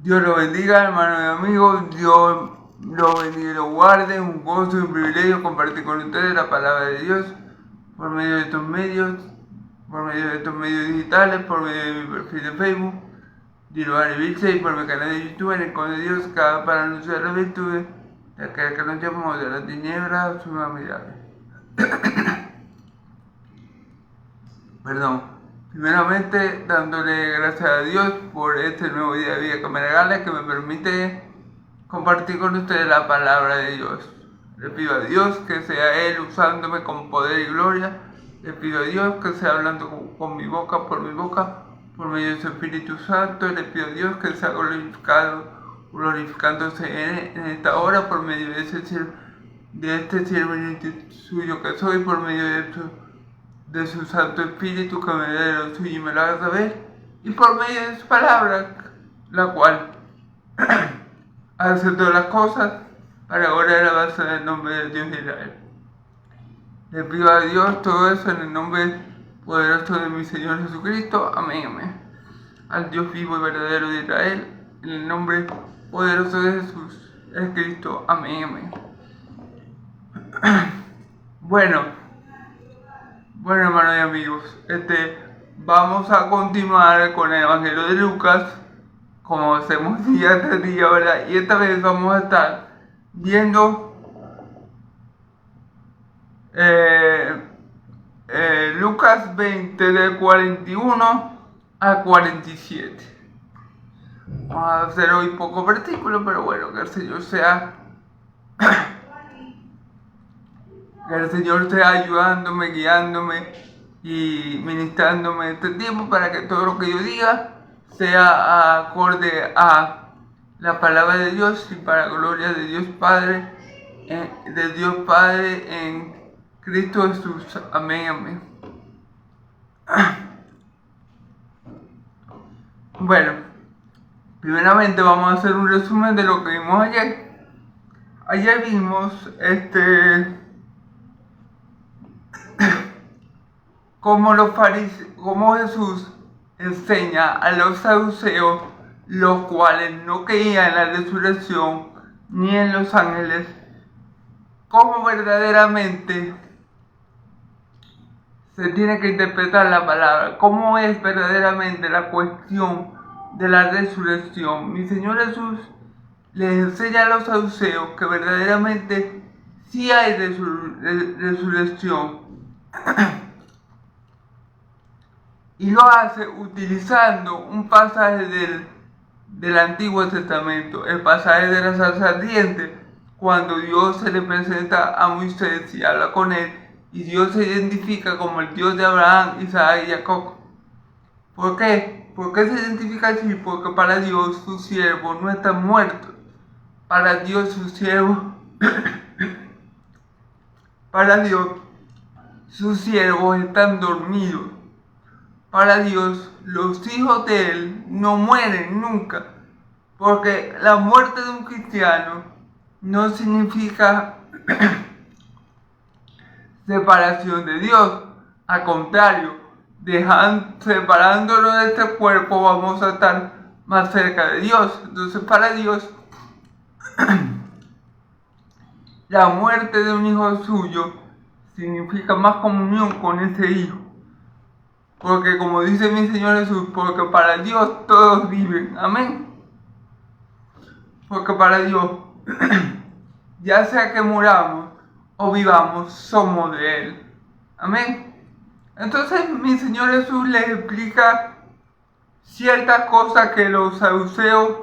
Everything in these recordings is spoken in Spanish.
Dios lo bendiga, hermanos y amigos. Dios lo bendiga y lo guarde. Un gozo y un privilegio compartir con ustedes la palabra de Dios por medio de estos medios, digitales, por medio de mi perfil de Facebook, Diloani Vilce, y por mi canal de YouTube, en el cual de Dios cada para anunciar las virtudes de aquel que nos llamó de la tiniebla su amabilidad. Primeramente, dándole gracias a Dios por este nuevo día de vida que me regala, que me permite compartir con ustedes la palabra de Dios. Le pido a Dios que sea Él usándome con poder y gloria. Le pido a Dios que sea hablando con mi boca, por por medio de su Espíritu Santo. Le pido a Dios que sea glorificándose en esta hora por medio de este siervo suyo que soy, por medio de su Santo Espíritu que me dé lo suyo y me lo haga saber, y por medio de su palabra, la cual hace todas las cosas para orar a base del nombre de Dios de Israel. Le pido a Dios todo eso en el nombre poderoso de mi Señor Jesucristo. Amén, amén. Al Dios vivo y verdadero de Israel, en el nombre poderoso de Jesús, el Cristo. Amén, amén. Bueno, hermanos y amigos, vamos a continuar con el Evangelio de Lucas, como hacemos día tras día, ¿verdad? Y esta vez vamos a estar viendo Lucas 20 del 41 al 47. Vamos a hacer hoy pocos versículos, pero bueno, que el Señor sea ayudándome, guiándome y ministrándome este tiempo para que todo lo que yo diga sea acorde a la palabra de Dios y para gloria de Dios Padre, en Cristo Jesús. Amén, amén. Bueno, primeramente vamos a hacer un resumen de lo que vimos ayer. Ayer vimos cómo Jesús enseña a los saduceos, los cuales no creían en la resurrección ni en los ángeles, cómo verdaderamente se tiene que interpretar la palabra, cómo es verdaderamente la cuestión de la resurrección. Mi Señor Jesús les enseña a los saduceos que verdaderamente sí hay resurrección. Y lo hace utilizando un pasaje del Antiguo Testamento, el pasaje de la zarza ardiente, cuando Dios se le presenta a Moisés y habla con él, y Dios se identifica como el Dios de Abraham, Isaac y Jacob. ¿Por qué? ¿Por qué se identifica así? Porque para Dios sus siervos no están muertos. Para Dios sus siervos están dormidos. Para Dios, los hijos de Él no mueren nunca, porque la muerte de un cristiano no significa separación de Dios. Al contrario, separándonos de este cuerpo vamos a estar más cerca de Dios. Entonces, para Dios, la muerte de un hijo suyo significa más comunión con ese hijo. Porque como dice mi Señor Jesús, porque para Dios todos viven. Amén. Porque para Dios, ya sea que muramos o vivamos, somos de Él. Amén. Entonces mi Señor Jesús les explica ciertas cosas que los saduceos,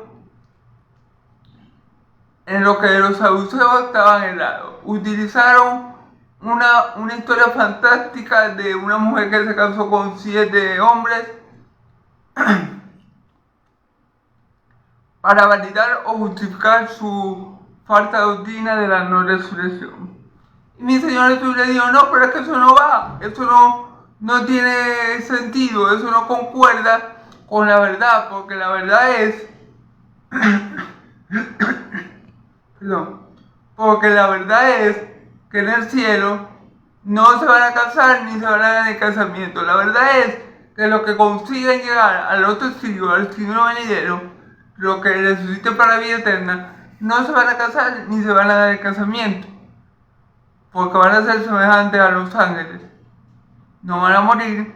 en lo que los saduceos estaban errados. Utilizaron una historia fantástica de una mujer que se casó con 7 hombres para validar o justificar su falsa doctrina de la no resurrección. Y mi Señor Jesús le dijo, no, pero es que eso no va, eso no tiene sentido, eso no concuerda con la verdad, porque la verdad es porque la verdad es que en el cielo no se van a casar ni se van a dar el casamiento. La verdad es que los que consiguen llegar al otro siglo, al siglo venidero, los que resuciten para la vida eterna, no se van a casar ni se van a dar el casamiento, porque van a ser semejantes a los ángeles. No van a morir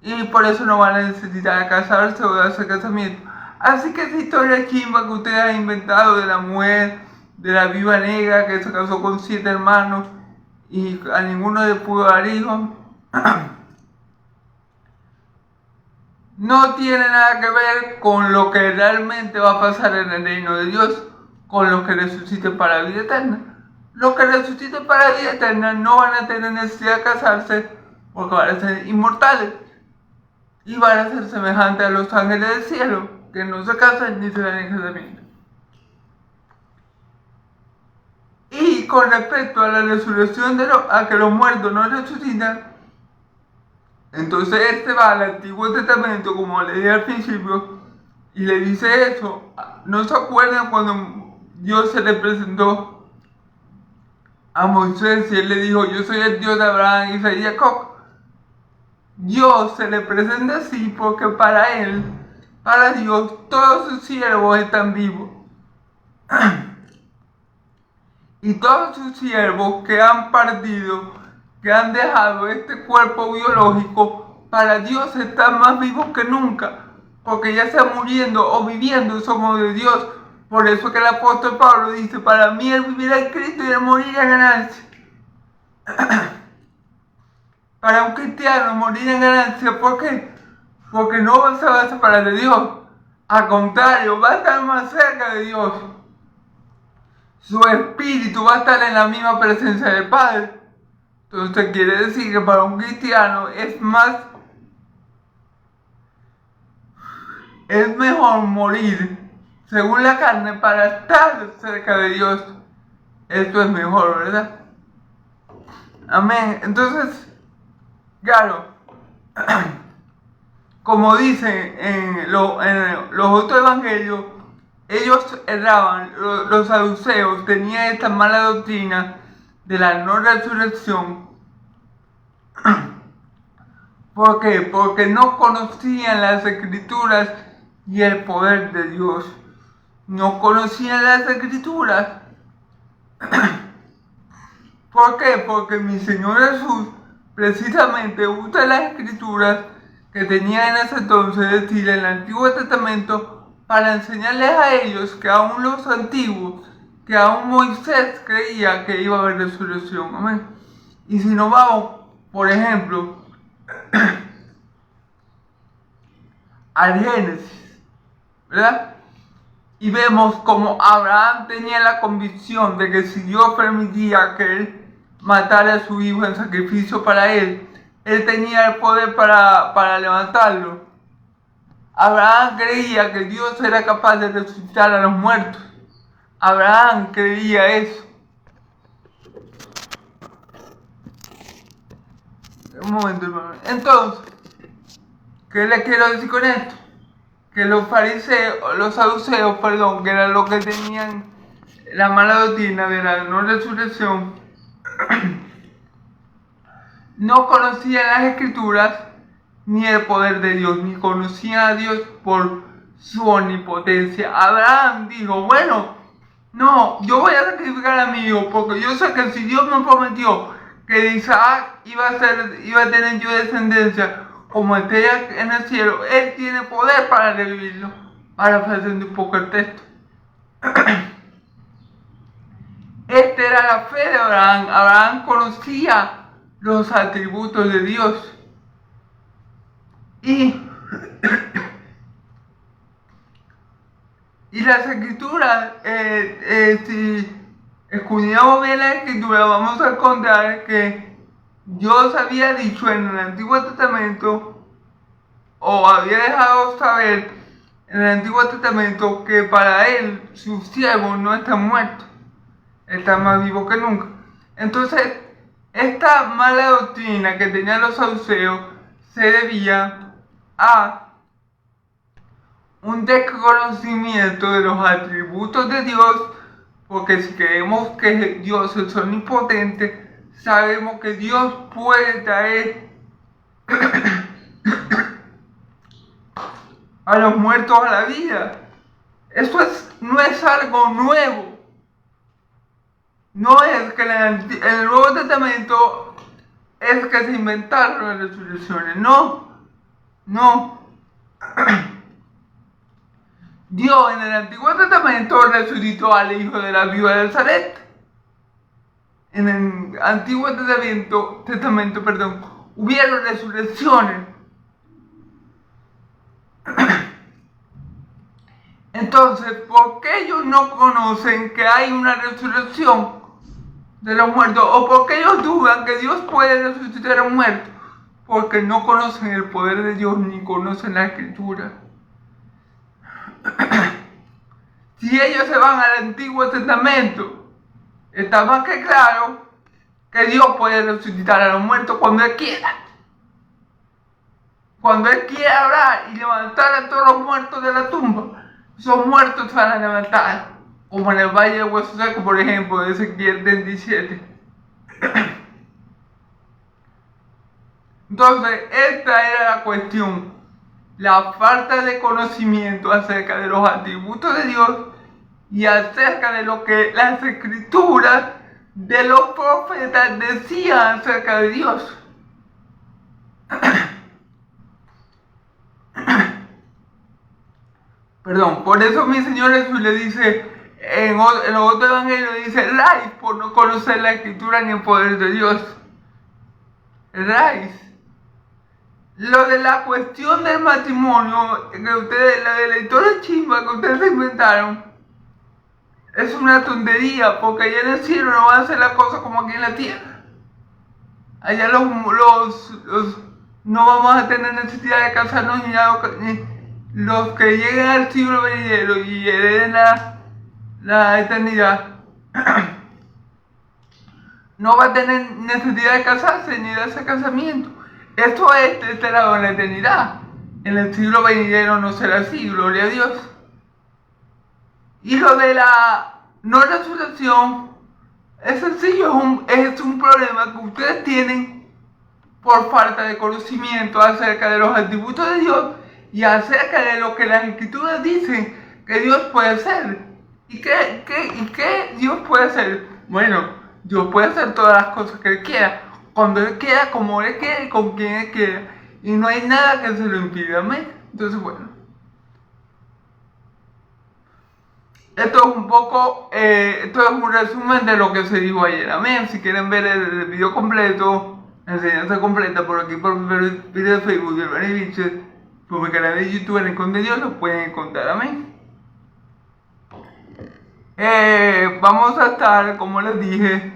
y por eso no van a necesitar casarse o hacer casamiento. Así que esa historia chimba que ustedes han inventado de la mujer, de la viuda negra que se casó con 7 hermanos y a ninguno le pudo dar hijos, no tiene nada que ver con lo que realmente va a pasar en el reino de Dios, con los que resuciten para la vida eterna. Los que resuciten para la vida eterna no van a tener necesidad de casarse porque van a ser inmortales y van a ser semejantes a los ángeles del cielo, que no se casan ni se dan en casamiento. Y con respecto a la resurrección a que los muertos no resucitan, entonces va al Antiguo Testamento, como le dije al principio, y le dice eso. ¿No se acuerdan cuando Dios se le presentó a Moisés y él le dijo: yo soy el Dios de Abraham, Isaac y Jacob? Dios se le presenta así porque para él, para Dios, todos sus siervos están vivos. Y todos sus siervos que han partido, que han dejado este cuerpo biológico, para Dios están más vivos que nunca, porque ya sea muriendo o viviendo somos de Dios. Por eso que el apóstol Pablo dice: para mí el vivir es Cristo y el morir es ganancia. Para un cristiano morir es ganancia. ¿Por qué? Porque no se va a separar de Dios. Al contrario, va a estar más cerca de Dios. Su espíritu va a estar en la misma presencia del Padre. Entonces quiere decir que para un cristiano es mejor morir según la carne para estar cerca de Dios. Esto es mejor, ¿verdad? Amén. Entonces, claro, como dicen en los otros evangelios, ellos erraban, los saduceos tenían esta mala doctrina de la no resurrección. ¿Por qué? Porque no conocían las escrituras y el poder de Dios. No conocían las escrituras. ¿Por qué? Porque mi Señor Jesús precisamente usa las escrituras que tenía en ese entonces, es decir, en el Antiguo Testamento, para enseñarles a ellos que aún los antiguos, que aún Moisés creía que iba a haber resurrección. Amén. Y si nos vamos, por ejemplo, al Génesis, ¿verdad? Y vemos como Abraham tenía la convicción de que si Dios permitía que él matara a su hijo en sacrificio para él tenía el poder para levantarlo. Abraham creía que Dios era capaz de resucitar a los muertos. Abraham creía eso. Un momento, hermano. Entonces, ¿qué le quiero decir con esto? Que los saduceos, que eran los que tenían la mala doctrina de la no resurrección, no conocían las escrituras ni el poder de Dios, ni conocían a Dios por su omnipotencia. Abraham dijo: bueno, no, yo voy a sacrificar a mi hijo, porque yo sé que si Dios me prometió que de Isaac iba a tener yo descendencia como estrella en el cielo, él tiene poder para revivirlo. Ahora presento un poco el texto. Esta era la fe de Abraham. Abraham conocía los atributos de Dios. Y las escrituras, si escudriñamos bien la escritura, vamos a encontrar que Dios había dicho en el Antiguo Testamento, o había dejado saber en el Antiguo Testamento, que para él sus siervos no están muertos, están más vivos que nunca. Entonces, esta mala doctrina que tenían los saduceos se debía a un desconocimiento de los atributos de Dios, porque si creemos que Dios es omnipotente, sabemos que Dios puede traer a los muertos a la vida. no es algo nuevo. No es que en el Nuevo Testamento es que se inventaron las resurrecciones. No. Dios en el Antiguo Testamento resucitó al hijo de la viuda de Zaret. En el Antiguo Testamento, hubieron resurrecciones. Entonces, ¿por qué ellos no conocen que hay una resurrección de los muertos? ¿O por qué ellos dudan que Dios puede resucitar a un muerto? Porque no conocen el poder de Dios ni conocen la Escritura. Si ellos se van al Antiguo Testamento, está más que claro que Dios puede resucitar a los muertos cuando Él quiera. Cuando Él quiera orar y levantar a todos los muertos de la tumba, esos muertos se van a levantar. Como en el Valle de Hueso Seco, por ejemplo, de Ezequiel 27. Entonces, esta era la cuestión. La falta de conocimiento acerca de los atributos de Dios y acerca de lo que las escrituras de los profetas decían acerca de Dios. Por eso mi Señor Jesús le dice, en los otros evangelios dice, erráis por no conocer la Escritura ni el poder de Dios. Erráis. Lo de la cuestión del matrimonio, que ustedes, la de la historia chimba que ustedes se inventaron, es una tontería, porque allá en el cielo no van a hacer las cosas como aquí en la tierra. Allá no vamos a tener necesidad de casarnos ni los que lleguen al siglo venidero y hereden la eternidad. No va a tener necesidad de casarse ni de hacer casamiento. Esto es de este lado en la eternidad. En el siglo venidero no será así, gloria a Dios. Y lo de la no resurrección es sencillo, es un problema que ustedes tienen por falta de conocimiento acerca de los atributos de Dios y acerca de lo que las Escrituras dicen que Dios puede hacer. ¿Y qué Dios puede hacer? Bueno, Dios puede hacer todas las cosas que Él quiera, cuando Él quiera, como Él quiera y con quien Él quiera. Y no hay nada que se lo impida, amén. Entonces, bueno. Esto es un resumen de lo que se dijo ayer, amén. Si quieren ver el video completo, la enseñanza completa por aquí, por mi video de Facebook de Barry Biches, por mi canal de YouTube en el Conde Dios, lo pueden encontrar, amén. Vamos a estar, como les dije,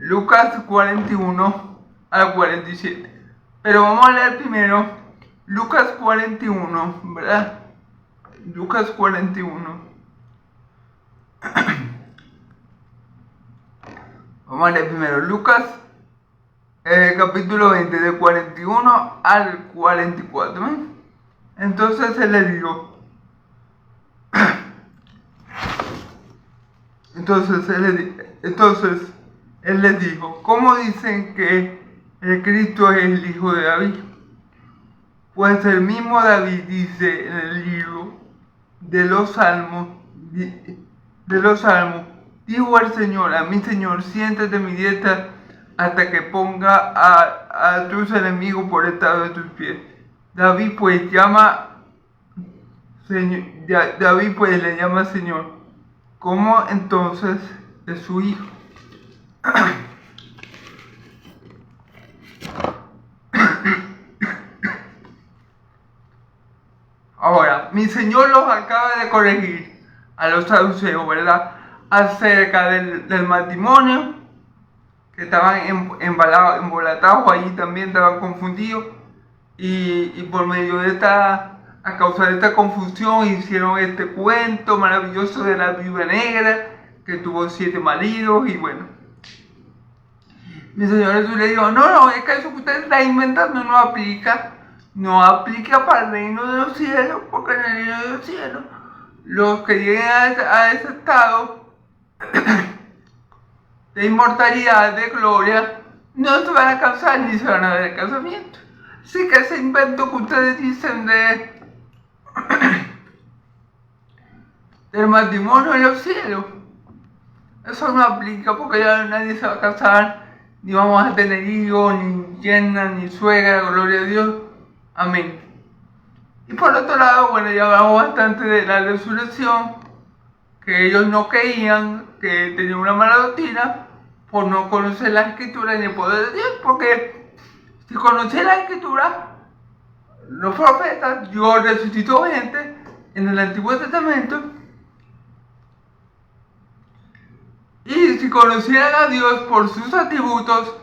Lucas 41 al 47. Pero vamos a leer primero Lucas 41, ¿verdad? Lucas 41. Vamos a leer primero Lucas capítulo 20 de 41 al 44, ¿eh? Entonces él le dijo entonces él les dijo, ¿cómo dicen que el Cristo es el hijo de David? Pues el mismo David dice en el libro de los Salmos, dijo el Señor a mi Señor, siéntate a mi diestra hasta que ponga a tus enemigos por estado de tus pies. David pues le llama Señor. ¿Cómo entonces es su hijo? Ahora, mi Señor los acaba de corregir a los saduceos, ¿verdad? Acerca del matrimonio, que estaban embolatados allí, también estaban confundidos, y por medio de a causa de esta confusión hicieron este cuento maravilloso de la viuda negra, que tuvo 7 maridos, y bueno. Mi Señor Jesús le dijo, no, es que eso que usted está inventando no aplica para el reino de los cielos, porque en el reino de los cielos, los que lleguen a ese estado de inmortalidad, de gloria, no se van a casar ni se van a dar el casamiento. Así que ese invento que ustedes dicen del matrimonio en los cielos. Eso no aplica porque ya nadie se va a casar, ni vamos a tener hijos, ni yerna, ni suegra, gloria a Dios. Amén. Y por otro lado, bueno, ya hablamos bastante de la resurrección, que ellos no creían, que tenían una mala doctrina por no conocer la Escritura ni el poder de Dios, porque si conocían la Escritura, los profetas, Dios resucitó gente en el Antiguo Testamento, y si conocieran a Dios por sus atributos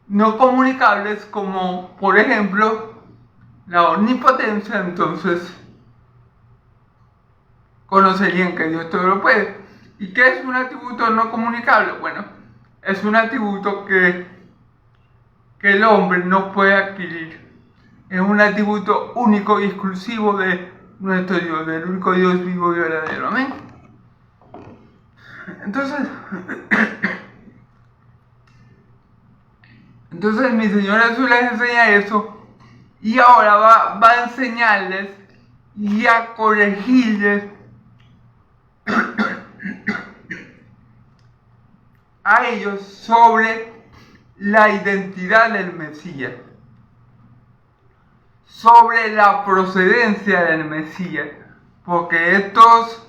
no comunicables, como por ejemplo la omnipotencia, entonces conocerían que Dios todo lo puede. ¿Y qué es un atributo no comunicable? Bueno, es un atributo que el hombre no puede adquirir. Es un atributo único y exclusivo de nuestro Dios, del único Dios vivo y verdadero. Amén. Entonces mi Señor Jesús les enseña eso, y ahora va a enseñarles y a corregirles a ellos sobre la identidad del Mesías, sobre la procedencia del Mesías, porque estos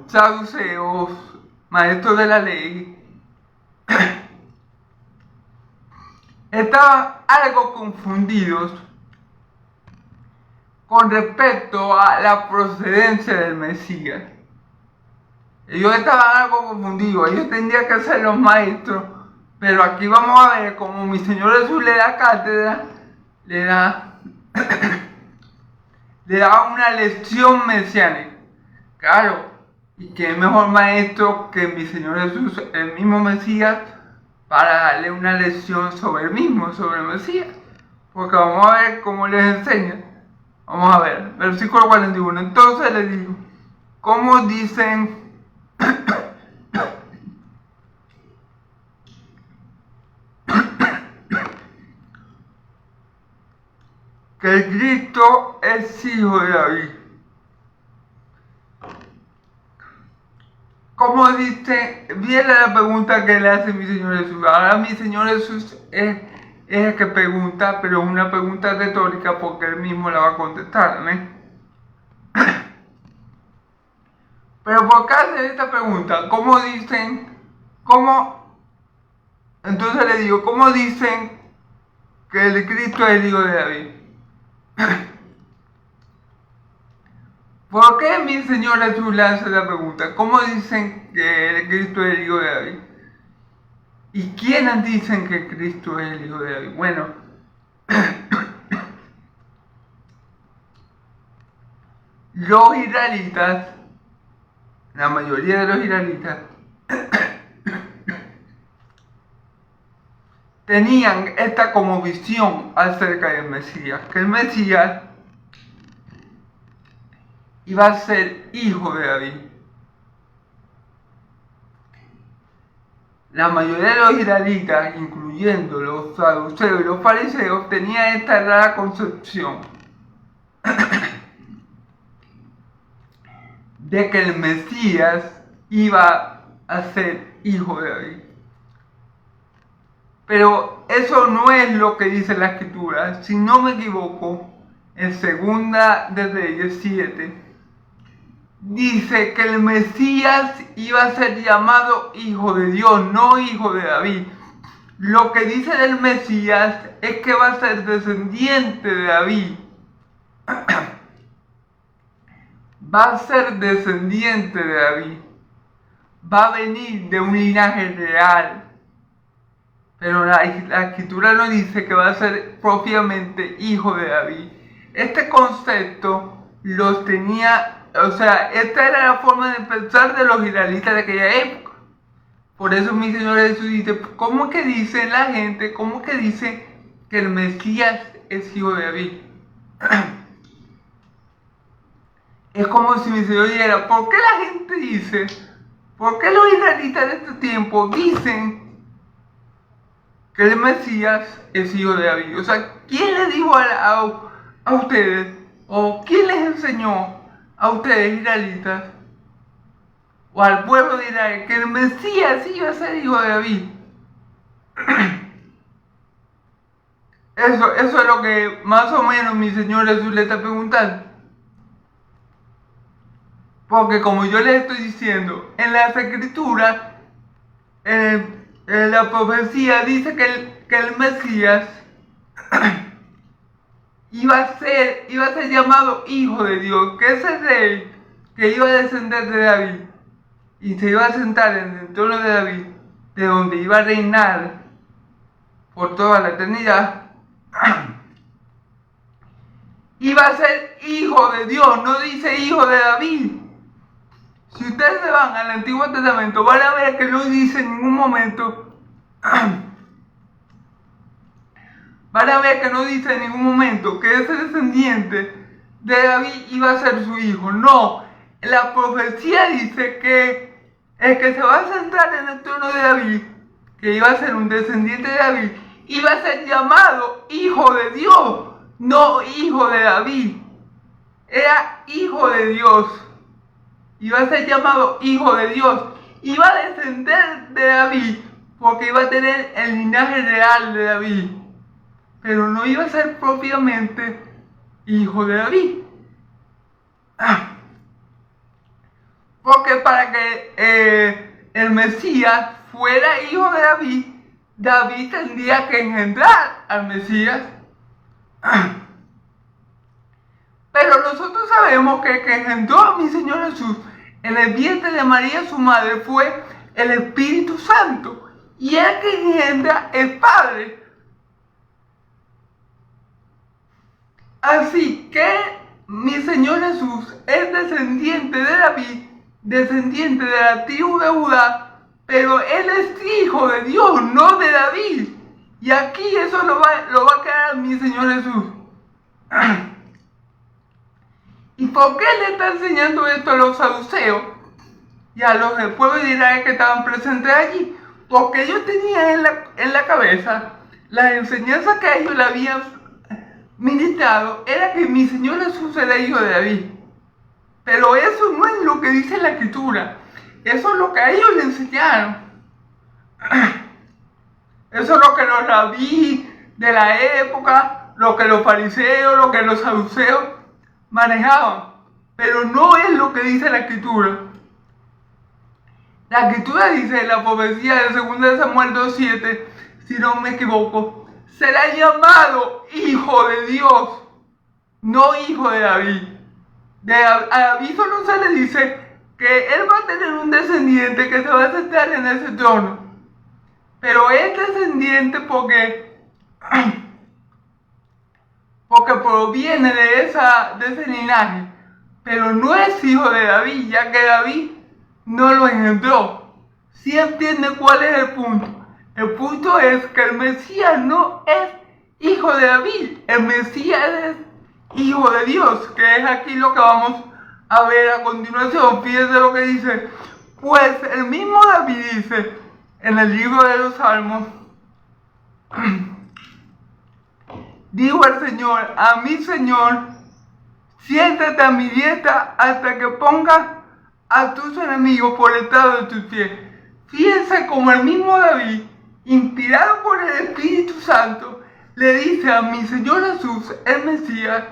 saduceos, maestros de la ley, estaban algo confundidos con respecto a la procedencia del Mesías. Ellos estaban algo confundidos, ellos tendrían que ser los maestros, pero aquí vamos a ver cómo mi Señor Jesús le da cátedra, le da una lección mesiánica. Claro, y qué mejor maestro que mi Señor Jesús, el mismo Mesías, para darle una lección sobre el mismo, sobre el Mesías. Porque vamos a ver cómo les enseña. Vamos a ver, versículo 41. Entonces les digo, ¿cómo dicen que el Cristo es hijo de David? ¿Cómo dice? Viene la pregunta que le hace mi Señor Jesús. Ahora mi Señor Jesús es el que pregunta, pero es una pregunta retórica porque él mismo la va a contestar, ¿no? Pero ¿por qué hacer esta pregunta? ¿Cómo dicen? Entonces le digo, ¿cómo dicen que el Cristo es el hijo de David? ¿Por qué mi Señor Jesús le hace la pregunta? ¿Cómo dicen que el Cristo es el hijo de David? ¿Y quiénes dicen que Cristo es el hijo de David? Bueno, los israelitas, la mayoría de los israelitas, tenían esta como visión acerca del Mesías, que el Mesías iba a ser hijo de David. La mayoría de los israelitas, incluyendo los saduceos y los fariseos, tenían esta rara concepción de que el Mesías iba a ser hijo de David. Pero eso no es lo que dice la Escritura. Si no me equivoco, en 2 de Reyes 7, dice que el Mesías iba a ser llamado hijo de Dios, no hijo de David. Lo que dice del Mesías es que va a ser descendiente de David. Va a ser descendiente de David. Va a venir de un linaje real. Pero la Escritura no dice que va a ser propiamente hijo de David. Este concepto los tenía. O sea, esta era la forma de pensar de los israelitas de aquella época. Por eso mi Señor Jesús dice, ¿cómo que dice la gente? ¿Cómo que dice que el Mesías es hijo de David? Es como si mi Señor dijera, ¿por qué la gente dice? ¿Por qué los israelitas de este tiempo dicen que el Mesías es hijo de David? O sea, ¿quién les dijo a ustedes? ¿O quién les enseñó a ustedes israelitas o al pueblo de Israel que el Mesías iba a ser hijo de David. Eso es lo que más o menos mi Señor Jesús le está preguntando. Porque como yo les estoy diciendo, en las escrituras, en la profecía dice que el Mesías iba a ser llamado Hijo de Dios, que ese rey que iba a descender de David y se iba a sentar en el trono de David, de donde iba a reinar por toda la eternidad, iba a ser hijo de Dios, no dice hijo de David. Si ustedes se van al Antiguo Testamento, van a ver que no dice en ningún momento, van a ver que no dice en ningún momento que ese descendiente de David iba a ser su hijo. No, la profecía dice que el que se va a sentar en el trono de David, que iba a ser un descendiente de David, iba a ser llamado hijo de Dios, no hijo de David. Era hijo de Dios. Iba a ser llamado hijo de Dios. Iba a descender de David porque iba a tener el linaje real de David. Pero no iba a ser propiamente hijo de David. Porque para que el Mesías fuera hijo de David, David tendría que engendrar al Mesías. Pero nosotros sabemos que el que engendró a mi Señor Jesús en el vientre de María su madre fue el Espíritu Santo, y el que engendra el Padre. Así que mi Señor Jesús es descendiente de David, descendiente de la tribu de Judá, pero Él es hijo de Dios, no de David. Y aquí eso lo va a quedar mi Señor Jesús. ¿Y por qué le está enseñando esto a los saduceos y a los del pueblo de Israel que estaban presentes allí? Porque ellos tenían en la cabeza la enseñanza que ellos le habían ministrado, era que mi Señor Jesús era hijo de David. Pero eso no es lo que dice la Escritura. Eso es lo que a ellos le enseñaron. Eso es lo que los rabí de la época, lo que los fariseos, lo que los saduceos manejaban, pero no es lo que dice la Escritura. La Escritura dice en la profecía de 2 Samuel 2:7, si no me equivoco, será llamado hijo de Dios, no hijo de David. A David solo se le dice que él va a tener un descendiente que se va a sentar en ese trono, pero es descendiente porque proviene de ese linaje, pero no es hijo de David, ya que David no lo engendró. ¿Sí entienden cuál es el punto? El punto es que el Mesías no es hijo de David, el Mesías es hijo de Dios, que es aquí lo que vamos a ver a continuación. Fíjense lo que dice. Pues el mismo David dice en el libro de los Salmos, dijo el Señor a mi Señor, siéntate a mi diestra hasta que pongas a tus enemigos por el estrado de tus pies. Fíjense como el mismo David, inspirado por el Espíritu Santo, le dice a mi Señor Jesús, el Mesías,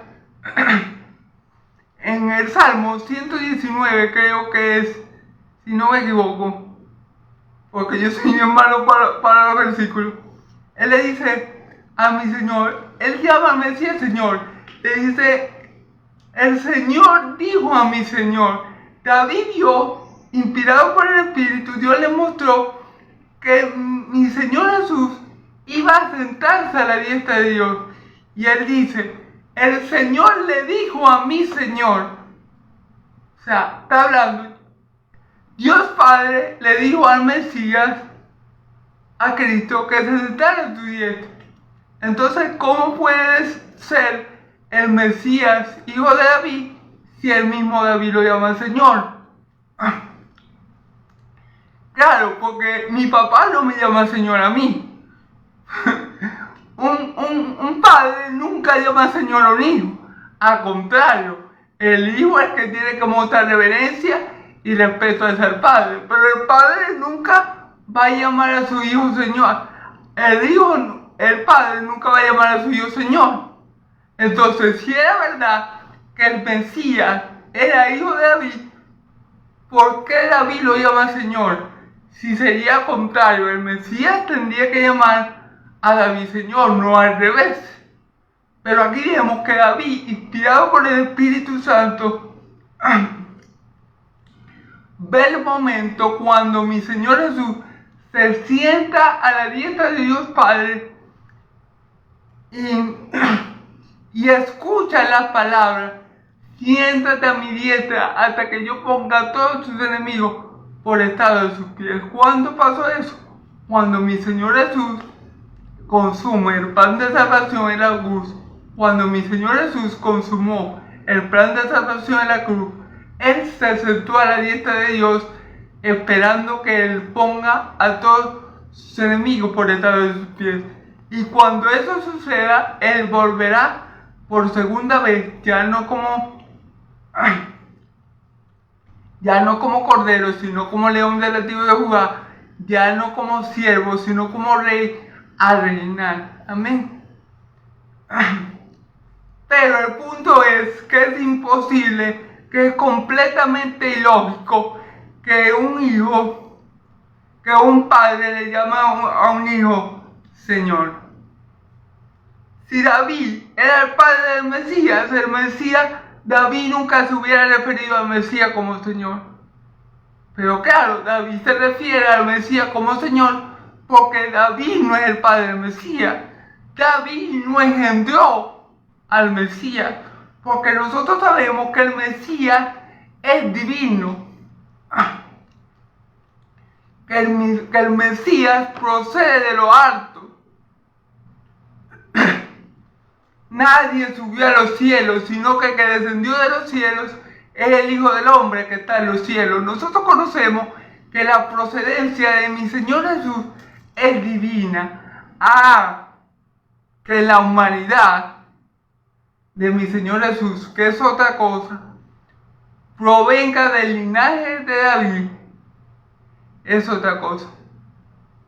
en el Salmo 119 creo que es, si no me equivoco, porque yo soy bien malo para los versículos. Él le dice a mi Señor, él llama al Mesías Señor, le dice, el Señor dijo a mi Señor. David vio, inspirado por el Espíritu, Dios le mostró que mi Señor Jesús iba a sentarse a la diestra de Dios. Y él dice, el Señor le dijo a mi Señor. O sea, está hablando. Dios Padre le dijo al Mesías, a Cristo, que se sentara en tu diestra. Entonces, ¿cómo puedes ser el Mesías, hijo de David, si el mismo David lo llama Señor? Claro, porque mi papá no me llama Señor a mí. Un padre nunca llama Señor a un hijo. Al contrario, El hijo es el que tiene que mostrar reverencia y respeto hacia el padre. Pero el padre nunca va a llamar a su hijo Señor. El padre nunca va a llamar a su hijo Señor. Entonces, si era verdad que el Mesías era hijo de David, ¿por qué David lo llama Señor? Si sería contrario, el Mesías tendría que llamar a David Señor, no al revés. Pero aquí vemos que David, inspirado por el Espíritu Santo, ve el momento cuando mi Señor Jesús se sienta a la diestra de Dios Padre y escucha las palabras: siéntate a mi diestra hasta que yo ponga a todos sus enemigos por estado de sus pies. ¿Cuándo pasó eso? Cuando mi Señor Jesús consume el plan de salvación en la cruz. Cuando mi Señor Jesús consumó el plan de salvación en la cruz, Él se sentó a la diestra de Dios, esperando que Él ponga a todos sus enemigos por detrás de sus pies. Y cuando eso suceda, Él volverá por segunda vez, ya no como cordero, sino como león de la tribu de Judá, ya no como siervo, sino como rey, a reinar. Amén. Pero el punto es que es imposible, que es completamente ilógico que un padre le llame a un hijo Señor. Si David era el padre del Mesías, David nunca se hubiera referido al Mesías como Señor. Pero claro, David se refiere al Mesías como Señor porque David no es el padre del Mesías. David no engendró al Mesías, porque nosotros sabemos que el Mesías es divino, que el Mesías procede de lo alto. Nadie subió a los cielos, sino que el que descendió de los cielos es el Hijo del Hombre que está en los cielos. Nosotros conocemos que la procedencia de mi Señor Jesús es divina. Que la humanidad de mi Señor Jesús, que es otra cosa, provenga del linaje de David, es otra cosa.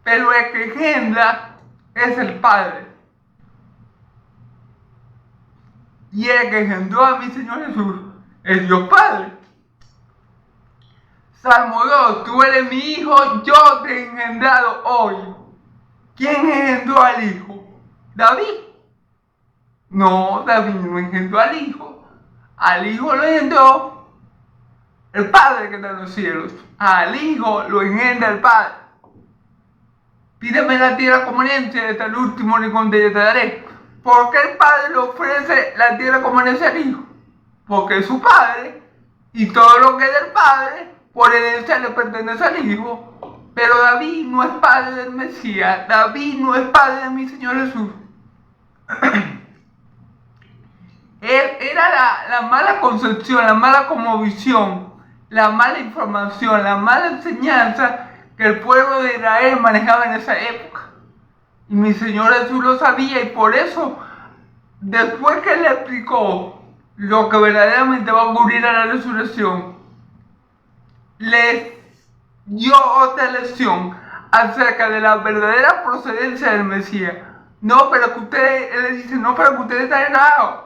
Pero el que engendra es el Padre. Y el que engendró a mi Señor Jesús es Dios Padre. Salmo 2, tú eres mi hijo, yo te he engendrado hoy. ¿Quién engendró al hijo? David. No, David no engendró al hijo. Al hijo lo engendró el Padre que está en los cielos. Al hijo lo engendra el Padre. Pídeme la tierra como herencia, hasta el último rincón de ella te daré. ¿Por qué el Padre le ofrece la tierra como herencia al hijo? Porque es su Padre y todo lo que es del Padre por herencia le pertenece al hijo. Pero David no es padre del Mesías. David no es padre de mi Señor Jesús. Era la mala concepción, la mala cosmovisión, la mala información, la mala enseñanza que el pueblo de Israel manejaba en esa época. Y mi Señor Jesús lo sabía, y por eso, después que le explicó lo que verdaderamente va a ocurrir a la resurrección, les dio otra lección acerca de la verdadera procedencia del Mesías. No, pero que ustedes, él le dice, no, pero que ustedes están errados.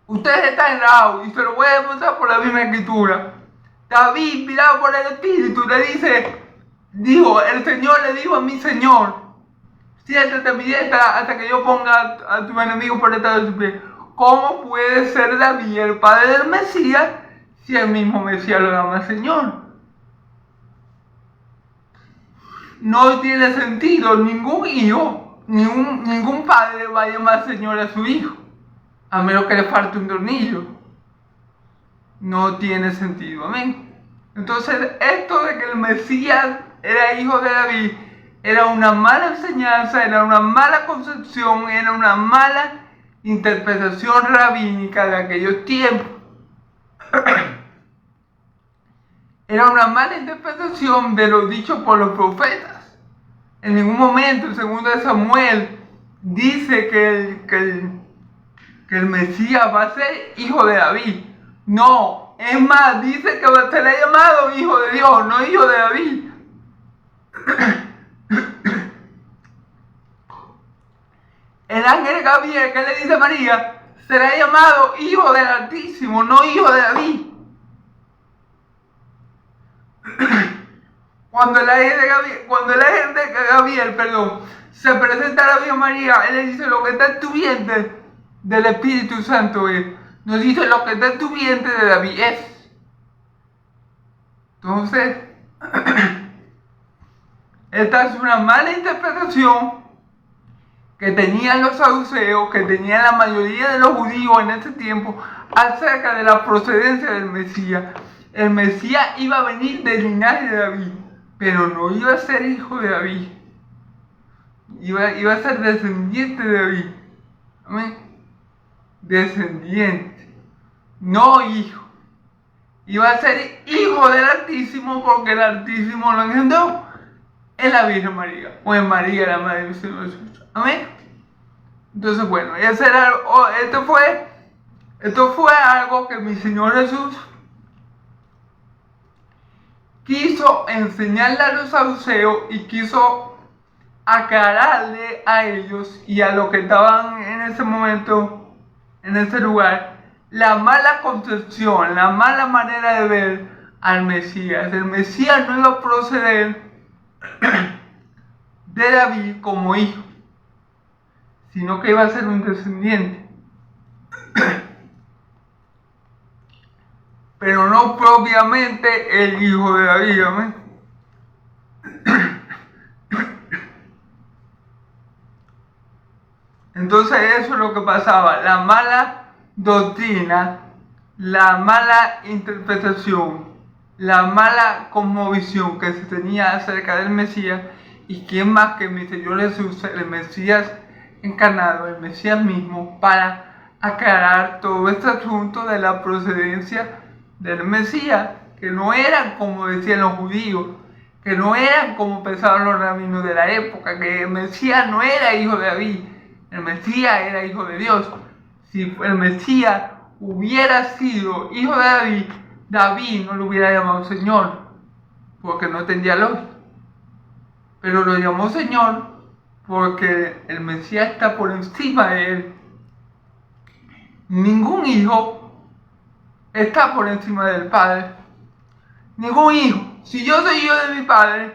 Ustedes están errados, y se lo voy a demostrar por la misma escritura. David, inspirado por el Espíritu, el Señor le dijo a mi Señor: siéntate a mi diestra hasta que yo ponga a tus enemigos por detrás de tus pies. ¿Cómo puede ser David el padre del Mesías si el mismo Mesías lo llama Señor? No tiene sentido. Ningún hijo, ningún padre va a llamar Señor a su hijo, a menos que le falte un tornillo. No tiene sentido, amén. Entonces, esto de que el Mesías era hijo de David era una mala enseñanza, era una mala concepción, era una mala interpretación rabínica de aquellos tiempos. Era una mala interpretación de lo dicho por los profetas. En ningún momento el 2 de Samuel dice que que el Mesías va a ser hijo de David. No, es más, dice que será llamado hijo de Dios, no hijo de David. El ángel Gabriel, que le dice a María, será llamado hijo del Altísimo, no hijo de David. Cuando el ángel de Gabriel, se presenta a la Virgen María, él le dice: lo que está en tu vientre del Espíritu Santo es. Nos dice: lo que está en tu vientre de David es. Entonces, esta es una mala interpretación que tenían los saduceos, que tenían la mayoría de los judíos en ese tiempo, acerca de la procedencia del Mesías. El Mesías iba a venir del linaje de David, pero no iba a ser hijo de David. Iba a ser descendiente de David. Amén. Descendiente, no hijo. Iba a ser hijo del Altísimo, porque el Altísimo lo engendró en la Virgen María, o en María, la Madre del Señor Jesús. Amén. Entonces, bueno, esto fue algo que mi Señor Jesús quiso enseñarle a los saduceos y quiso aclararle a ellos y a los que estaban en ese momento, en ese lugar, la mala concepción, la mala manera de ver al Mesías. El Mesías no iba a proceder de David como hijo, sino que iba a ser un descendiente. Pero no propiamente el hijo de David. ¿Amén? Entonces eso es lo que pasaba, la mala doctrina, la mala interpretación, la mala cosmovisión que se tenía acerca del Mesías. Y quién más que mi Señor Jesús, el Mesías encarnado, el Mesías mismo, para aclarar todo este asunto de la procedencia del Mesías, que no eran como decían los judíos, que no eran como pensaban los rabinos de la época, que el Mesías no era hijo de David, el Mesías era hijo de Dios. Si el Mesías hubiera sido hijo de David, David no lo hubiera llamado Señor, porque no tendría lógica. Pero lo llamó Señor porque el Mesías está por encima de él. Ningún hijo está por encima del Padre. Ningún hijo. Si yo soy hijo de mi padre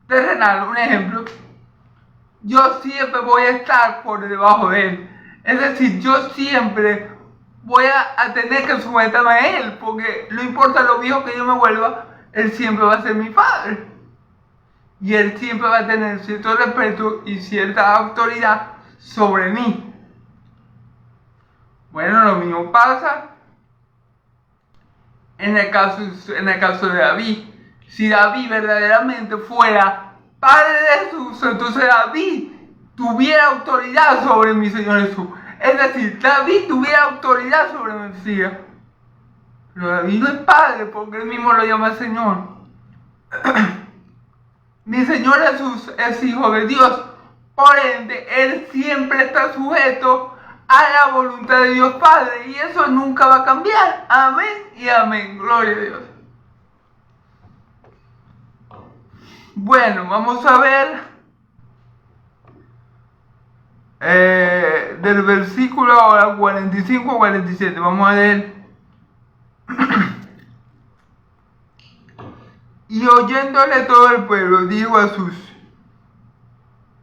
terrenal, un ejemplo, yo siempre voy a estar por debajo de él. Es decir, yo siempre voy a tener que someterme a él, porque no importa lo viejo que yo me vuelva, él siempre va a ser mi padre. Y él siempre va a tener cierto respeto y cierta autoridad sobre mí. Bueno, lo mismo pasa en el caso de David. Si David verdaderamente fuera padre de Jesús, entonces David tuviera autoridad sobre mi Señor Jesús. Es decir, David tuviera autoridad sobre el Mesías. Pero David no es padre porque él mismo lo llama Señor. Mi Señor Jesús es hijo de Dios. Por ende, él siempre está sujeto a la voluntad de Dios Padre. Y eso nunca va a cambiar. Amén y amén. Gloria a Dios. Bueno, vamos a ver del versículo ahora 45 a 47. Vamos a leer. Y oyéndole todo el pueblo, dijo a sus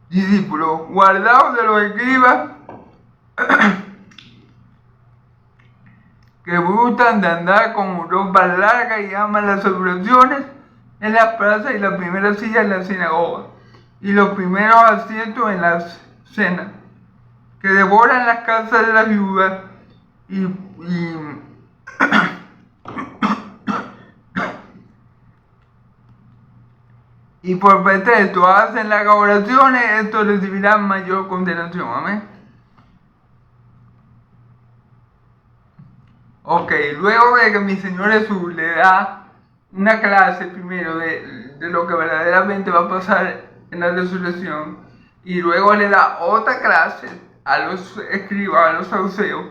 discípulos: guardaos de los escribas que gustan de andar con ropas largas y aman las celebraciones en las plazas y las primeras sillas en la sinagoga y los primeros asientos en las cenas, que devoran las casas de las viudas y por pretexto hacen las oraciones, estos recibirán mayor condenación. Amén. Ok, luego de que mi Señor Jesús le da una clase primero de lo que verdaderamente va a pasar en la resurrección, y luego le da otra clase a los escribas, a los saduceos,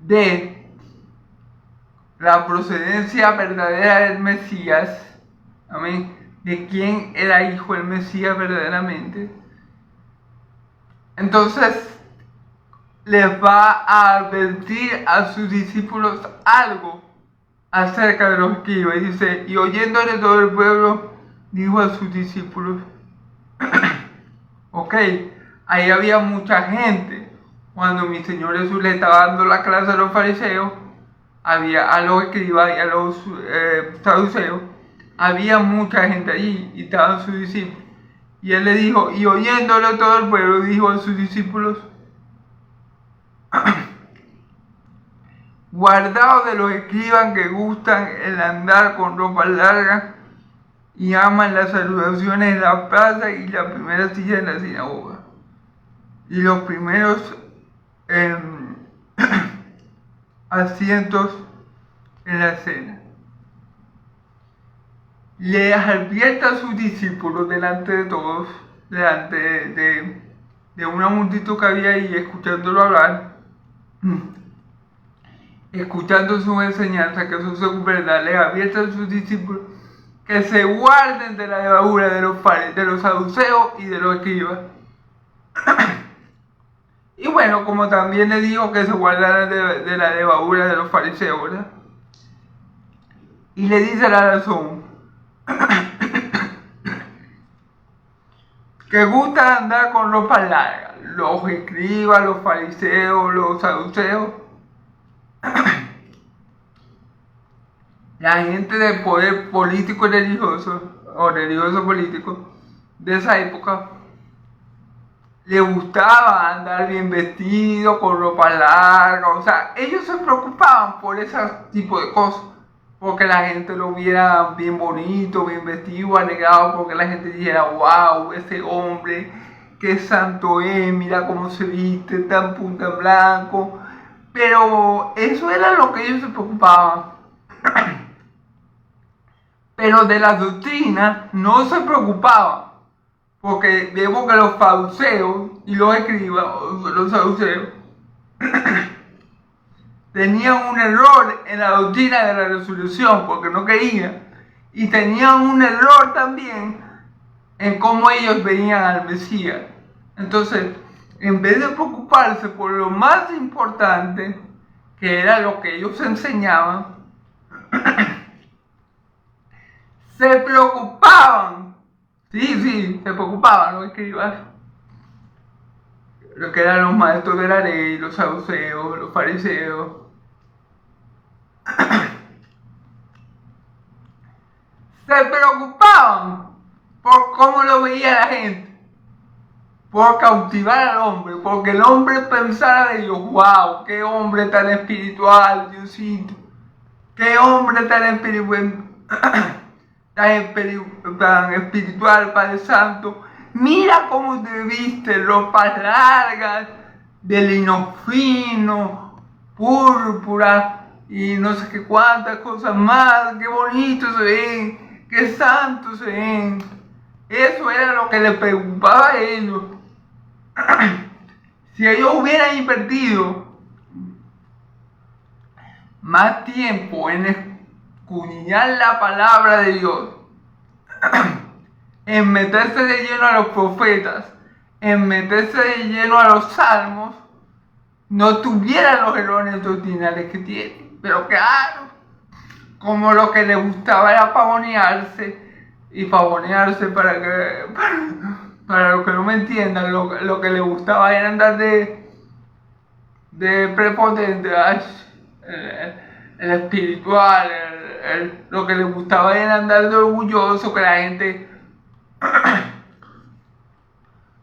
de la procedencia verdadera del Mesías, amén, de quién era hijo del Mesías verdaderamente. Entonces les va a advertir a sus discípulos algo acerca de los escribas. Y dice, y oyéndole todo el pueblo, dijo a sus discípulos, ok, ahí había mucha gente. Cuando mi Señor Jesús le estaba dando la clase a los fariseos, había a los escribas y a los saduceos, había mucha gente allí y estaban sus discípulos. Y él le dijo, y oyéndolo todo el pueblo, dijo a sus discípulos, guardaos de los escribas que gustan el andar con ropas largas y aman las salutaciones en la plaza y la primera silla en la sinagoga y los primeros asientos en la cena. Les advierte a sus discípulos delante de todos, delante de una multitud que había ahí escuchándolo hablar, escuchando su enseñanza, que eso es verdad. Les advierte a sus discípulos que se guarden de la levadura de los saduceos y de los escribas. Y bueno, como también le dijo que se guardaran de la levadura de los fariseos, ¿verdad? Y le dice la razón. Que gusta andar con ropa larga. Los escribas, los fariseos, los saduceos. La gente de poder político y religioso, o religioso político, de esa época, le gustaba andar bien vestido, con ropa larga. O sea, ellos se preocupaban por ese tipo de cosas. Porque la gente lo viera bien bonito, bien vestido, alegrado, porque la gente dijera, wow, ese hombre, qué santo es, mira cómo se viste, tan punta en blanco. Pero eso era lo que ellos se preocupaban. Pero de la doctrina no se preocupaban. Porque vemos que los fariseos y los escribas, los saduceos, tenían un error en la doctrina de la resurrección porque no creían. Y tenían un error también en cómo ellos veían al Mesías. Entonces, en vez de preocuparse por lo más importante, que era lo que ellos enseñaban, se preocupaban. Sí, se preocupaban los escribas. Lo que eran los maestros de la ley, los saduceos, los fariseos. Se preocupaban por cómo lo veía la gente, por cautivar al hombre, porque el hombre pensara de ellos, wow, qué hombre tan espiritual, Diosito, qué hombre tan espiritual, Padre Santo, mira cómo te viste, ropas largas, de lino fino, púrpura, y no sé qué cuántas cosas más, qué bonito se ven, qué santos se ven. Eso era lo que les preocupaba a ellos. Si ellos hubieran invertido más tiempo en escudriñar la palabra de Dios, en meterse de lleno a los profetas, en meterse de lleno a los salmos, no tuvieran los errores doctrinales que tienen. Pero claro, como lo que les gustaba era pavonearse, y pavonearse para los que no me entiendan, lo que les gustaba era andar de prepotente, el espiritual, lo que les gustaba era andar de orgulloso, que la gente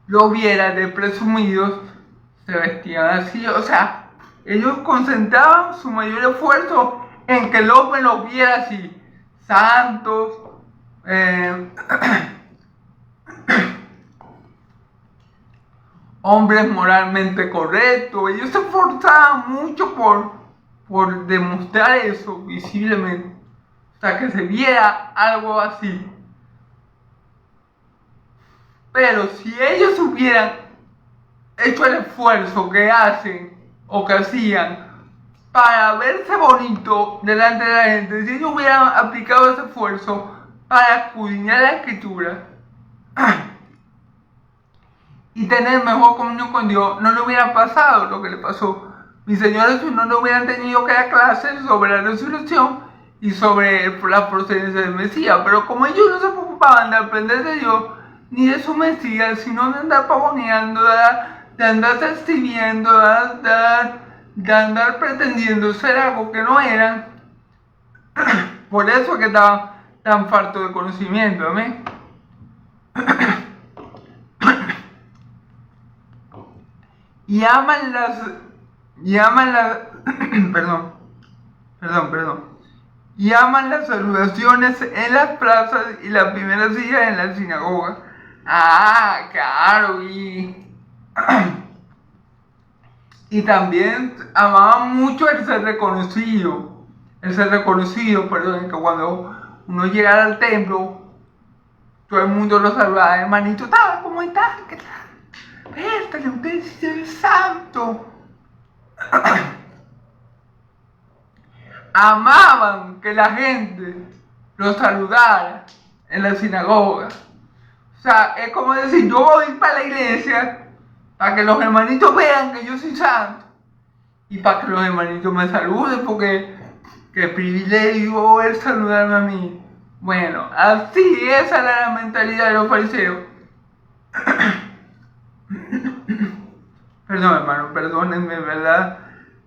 lo viera, de presumidos, se vestían así. O sea, ellos concentraban su mayor esfuerzo en que el hombre los viera así, santos, hombres moralmente correctos. Ellos se esforzaban mucho por demostrar eso visiblemente, o sea, que se viera algo así. Pero si ellos hubieran hecho el esfuerzo que hacen o que hacían para verse bonito delante de la gente, si ellos hubieran aplicado ese esfuerzo para escudriñar la escritura y tener mejor comunión con Dios, no le hubiera pasado lo que le pasó. Mis señores, no le hubieran tenido que dar clases sobre la resurrección y sobre la procedencia del Mesías. Pero como ellos no se preocupaban de aprender de Dios ni de su Mesías, sino de andar pavoneando, de andar escribiendo, de andar pretendiendo ser algo que no eran, por eso que estaban tan faltos de conocimiento. Amén. Y aman las y aman las saludaciones en las plazas y las primeras sillas en la sinagoga. Ah, claro, y también amaban mucho el ser reconocido, que cuando uno llegara al templo, todo el mundo lo saludaba, hermanito, tal, ¿cómo estás? ¿Qué tal? Vértale, usted sí se ve santo. Amaban que la gente los saludara en la sinagoga. O sea, es como decir, yo voy para la iglesia para que los hermanitos vean que yo soy santo y para que los hermanitos me saluden, porque qué privilegio es saludarme a mí. Bueno, así esa era la mentalidad de los fariseos. Perdón, hermano, perdónenme, ¿verdad?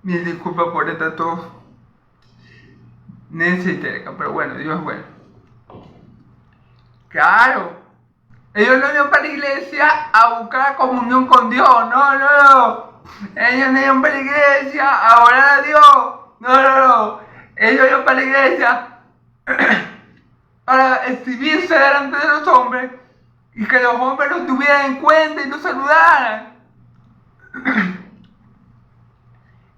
Mis disculpas por esta tos necesitérica, pero bueno, Dios es bueno. Claro, ellos no iban para la iglesia a buscar comunión con Dios, no. Ellos no iban para la iglesia a orar a Dios, no. Ellos iban para la iglesia para exhibirse delante de los hombres y que los hombres los tuvieran en cuenta y los saludaran.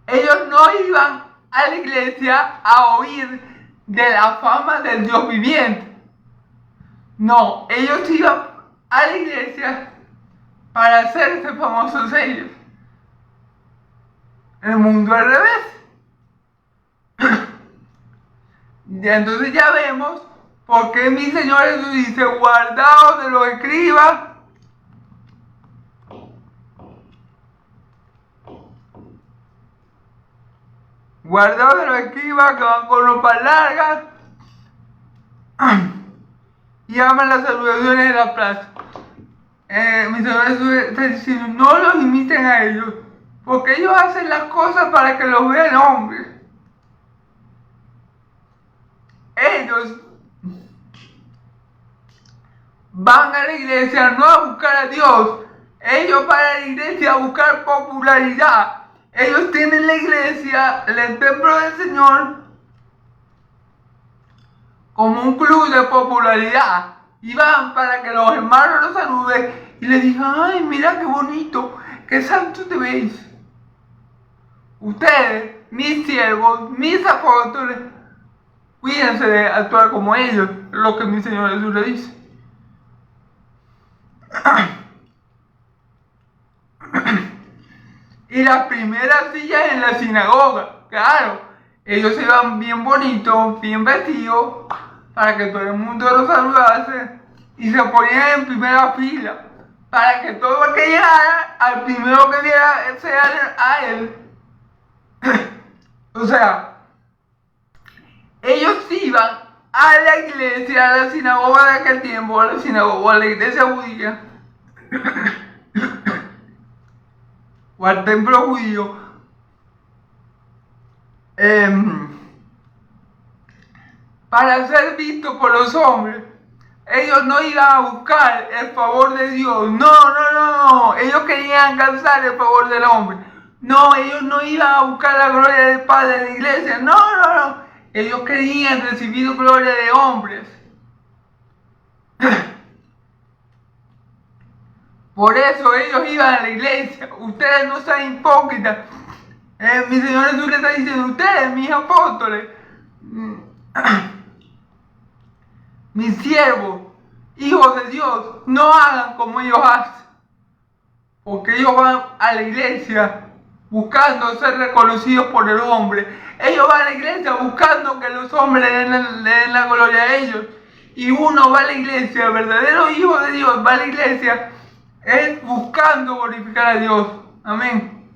Ellos no iban a la iglesia a oír de la fama del Dios viviente. No, ellos iban a la iglesia para hacerse famosos ellos. El mundo al revés. Y entonces ya vemos por qué mi Señor Jesús dice, guardaos de los escribas, guardaos de los escribas que van con ropas largas y aman las saludaciones de la plaza. Mi Señor Jesús está diciendo, no los imiten a ellos, porque ellos hacen las cosas para que los vean hombres. Ellos van a la iglesia no a buscar a Dios, ellos van a la iglesia a buscar popularidad. Ellos tienen la iglesia, el templo del Señor, como un club de popularidad. Y van para que los hermanos los saluden y les digan, ay, mira qué bonito, qué santo te ves. Ustedes, mis siervos, mis apóstoles, cuídense de actuar como ellos, es lo que mi Señor Jesús le dice. Y las primeras sillas en la sinagoga, claro, ellos iban bien bonitos, bien vestidos, para que todo el mundo los saludase, y se ponían en primera fila, para que todo el que llegara, al primero que viera sea a él. O sea, ellos iban a la iglesia, a la sinagoga de aquel tiempo, a la sinagoga, a la iglesia judía, o al templo judío, para ser vistos por los hombres. Ellos no iban a buscar el favor de Dios, no, ellos querían alcanzar el favor del hombre. No, ellos no iban a buscar la gloria del Padre de la iglesia, no. Ellos querían recibir gloria de hombres. Por eso ellos iban a la iglesia. Ustedes no sean hipócritas. Mi Señor Jesús le está diciendo, ustedes, mis apóstoles, mis siervos, hijos de Dios, no hagan como ellos hacen. Porque ellos van a la iglesia buscando ser reconocidos por el hombre. Ellos van a la iglesia buscando que los hombres le den la gloria a ellos. Y uno va a la iglesia, el verdadero hijo de Dios va a la iglesia, es buscando glorificar a Dios. Amén.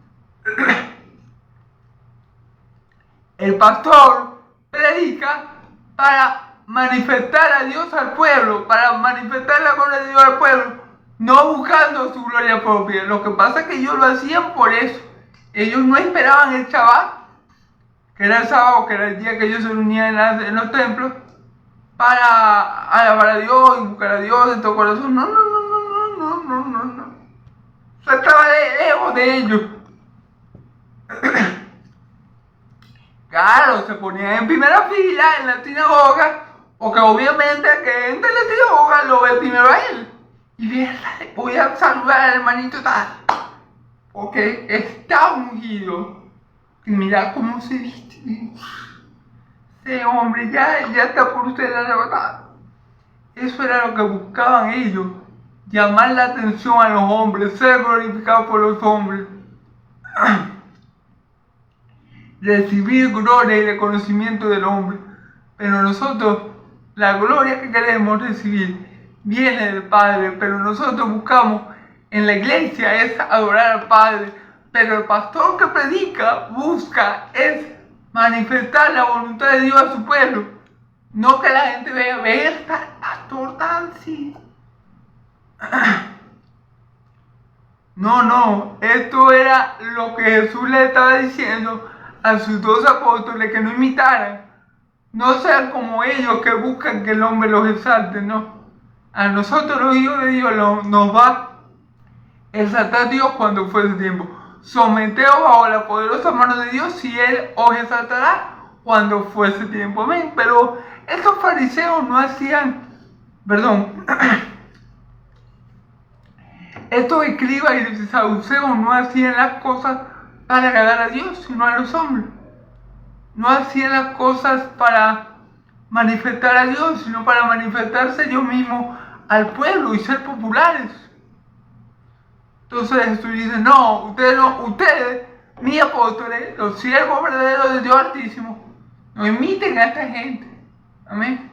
El pastor predica para manifestar a Dios al pueblo, para manifestar la gloria de Dios al pueblo, no buscando su gloria propia. Lo que pasa es que ellos lo hacían por eso. Ellos no esperaban el Shabbat, que era el sábado, que era el día que ellos se reunían en los templos, para alabar a Dios y buscar a Dios en todo corazón. No. Eso estaba lejos de ellos. Claro, se ponían en primera fila en la sinagoga, porque obviamente que entre en la sinagoga lo ve primero a él. Y bien, voy a saludar al hermanito tal, porque está ungido. Y mira cómo se viste. Ese hombre ya está por usted arrebatado. Eso era lo que buscaban ellos. Llamar la atención a los hombres, ser glorificados por los hombres. Recibir gloria y reconocimiento del hombre. Pero nosotros, la gloria que queremos recibir viene del Padre, pero nosotros buscamos en la iglesia es adorar al Padre. Pero el pastor que predica busca es manifestar la voluntad de Dios a su pueblo. No que la gente vea, el pastor Dancy. No, esto era lo que Jesús le estaba diciendo a sus 2 apóstoles, que no imitaran. No sean como ellos que buscan que el hombre los exalte, no. A nosotros los hijos de Dios nos va a exaltar Dios cuando fuese tiempo. Someteos bajo la poderosa mano de Dios y Él os exaltará cuando fuese tiempo. Amén. Pero estos fariseos no hacían, estos escribas y saduceos no hacían las cosas para agradar a Dios, sino a los hombres. No hacían las cosas para manifestar a Dios, sino para manifestarse ellos mismos al pueblo y ser populares. Entonces Jesús dice, no, ustedes, mis apóstoles, los siervos verdaderos de Dios Altísimo, no imiten a esta gente. Amén.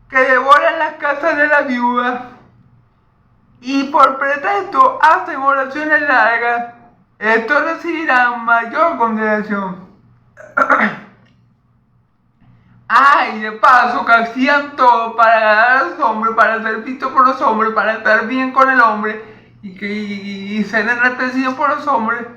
Que devoran las casas de las viudas y por pretexto hacen oraciones largas, estos recibirán mayor condenación. Y de paso que hacían todo para agradar a los hombres, para ser vistos por los hombres, para estar bien con el hombre y ser enaltecidos por los hombres.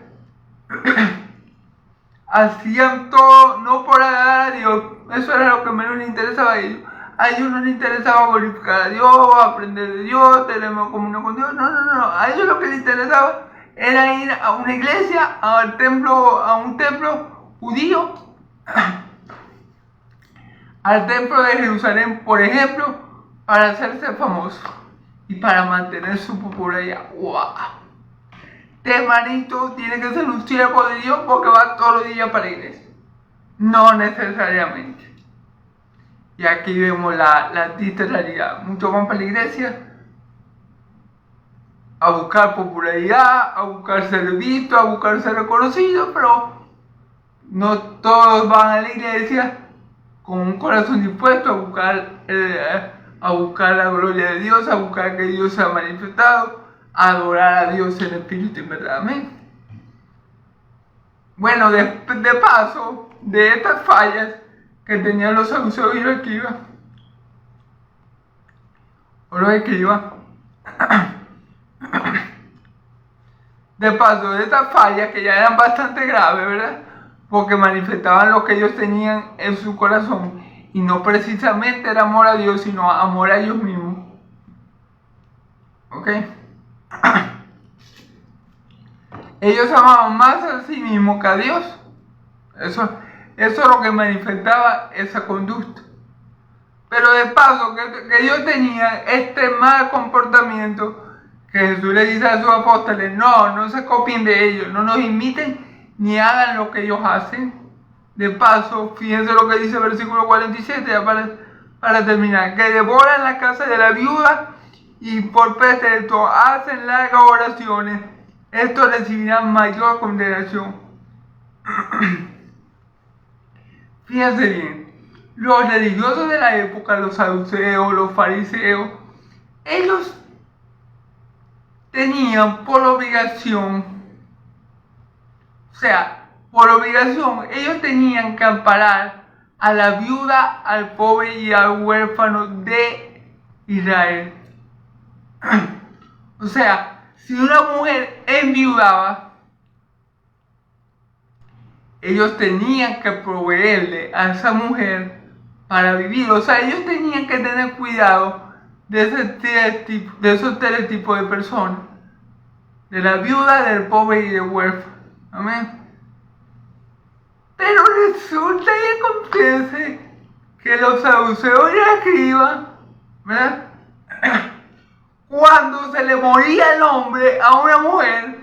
Hacían todo no por agradar a Dios. Eso era lo que menos les interesaba a ellos. A ellos no les interesaba glorificar a Dios, aprender de Dios, tener una comunión con Dios. No. A ellos lo que les interesaba era ir a una iglesia, a un templo judío, al templo de Jerusalén, por ejemplo, para hacerse famoso y para mantener su popularidad. ¡Wow! Este hermanito tiene que ser un siervo de Dios porque va todos los días para la iglesia. No necesariamente. Y aquí vemos la triste realidad. Muchos van para la iglesia a buscar popularidad, a buscar ser vistos, a buscar ser reconocidos, pero no todos van a la iglesia con un corazón dispuesto a buscar la gloria de Dios, a buscar que Dios sea manifestado, a adorar a Dios en espíritu y en verdad. Amén. Bueno, de paso, de estas fallas que tenían los saduceos y los escribas, de paso, de estas fallas que ya eran bastante graves, ¿verdad? Porque manifestaban lo que ellos tenían en su corazón y no precisamente era amor a Dios, sino amor a ellos mismos. ¿Ok? Ellos amaban más a sí mismos que a Dios. Eso es lo que manifestaba esa conducta. Pero de paso que ellos tenían este mal comportamiento, que Jesús le dice a sus apóstoles, no se copien de ellos, no nos imiten ni hagan lo que ellos hacen. De paso, fíjense lo que dice el versículo 47, ya para terminar, que devoran la casa de la viuda y por pretexto hacen largas oraciones, estos recibirán mayor condenación. Fíjense bien, los religiosos de la época, los saduceos, los fariseos, ellos tenían por obligación, ellos tenían que amparar a la viuda, al pobre y al huérfano de Israel. O sea, si una mujer enviudaba, ellos tenían que proveerle a esa mujer para vivir. O sea, ellos tenían que tener cuidado de esos tres tipos de personas. De la viuda, del pobre y del huérfano. Amén. Pero resulta y acontece que los saduceos y los escribas, ¿verdad? Cuando se le moría el hombre a una mujer,